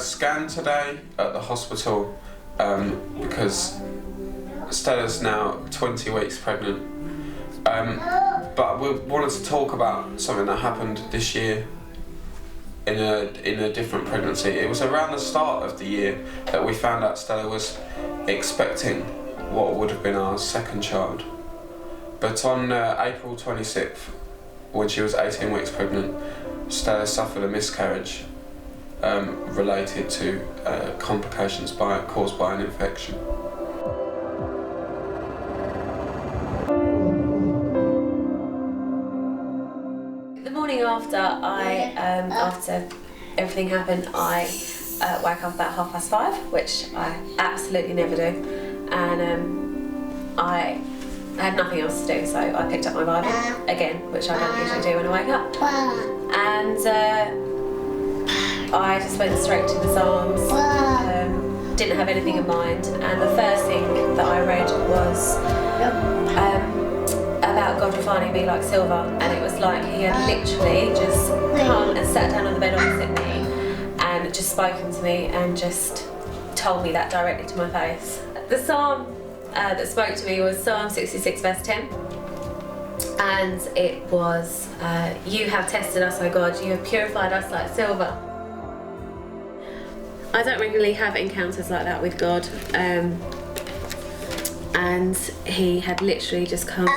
scan today at the hospital because Stella's now 20 weeks pregnant. But we wanted to talk about something that happened this year in a different pregnancy. It was around the start of the year that we found out Stella was expecting what would have been our second child. But on April 26th, when she was 18 weeks pregnant, Stella suffered a miscarriage related to complications caused by an infection. The morning after after everything happened, I woke up about 5:30, which I absolutely never do, and I had nothing else to do, so I picked up my Bible again, which I don't usually do when I wake up, and I just went straight to the Psalms. Didn't have anything in mind, and the first thing that I read was about God refining me like silver, and it was like He had literally just come and sat down on the bed opposite me and just spoken to me and just told me that directly to my face. The psalm that spoke to me was Psalm 66 verse 10, and it was you have tested us, O God, you have purified us like silver. I don't regularly have encounters like that with God, and He had literally just come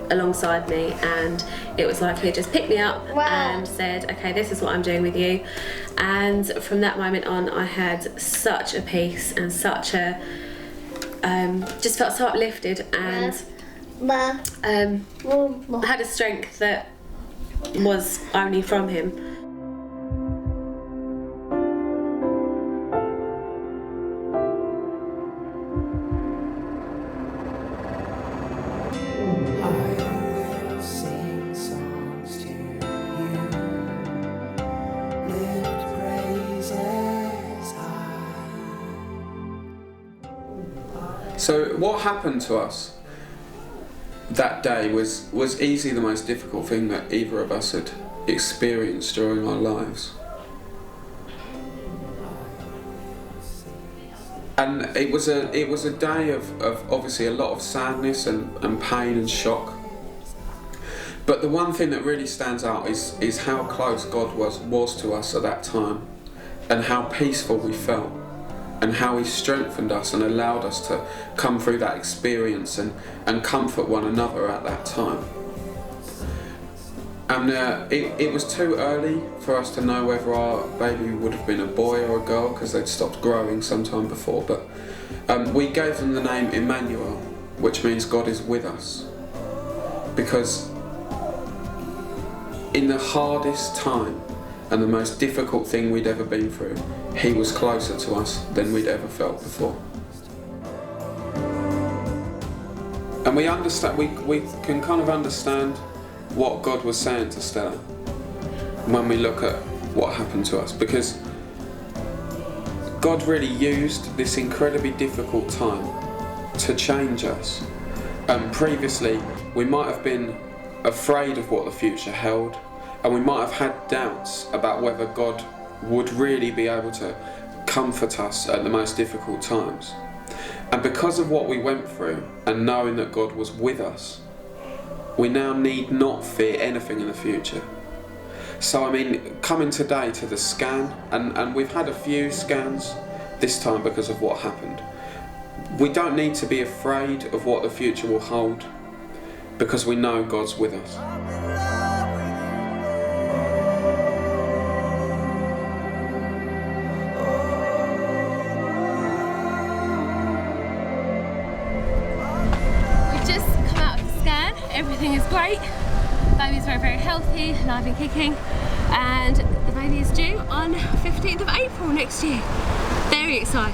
alongside me, and it was like He had just picked me up and said, okay, this is what I'm doing with you. And from that moment on, I had such a peace and such a just felt so uplifted, and I had a strength that was only from Him. So what happened to us that day was easily the most difficult thing that either of us had experienced during our lives. And it was a day of obviously a lot of sadness and pain and shock. But the one thing that really stands out is how close God was to us at that time, and how peaceful we felt, and how He strengthened us and allowed us to come through that experience and comfort one another at that time. And it was too early for us to know whether our baby would have been a boy or a girl, because they'd stopped growing sometime before, but we gave them the name Emmanuel, which means God is with us, because in the hardest time and the most difficult thing we'd ever been through, He was closer to us than we'd ever felt before. And we understand, we can kind of understand what God was saying to Stella when we look at what happened to us, because God really used this incredibly difficult time to change us. Previously, we might have been afraid of what the future held, and we might have had doubts about whether God would really be able to comfort us at the most difficult times. And because of what we went through, and knowing that God was with us, we now need not fear anything in the future. So I mean, coming today to the scan, and we've had a few scans this time because of what happened, we don't need to be afraid of what the future will hold, because we know God's with us. Everything is great. Baby's very, very healthy, alive and kicking, and the baby is due on 15th of April next year. Very excited.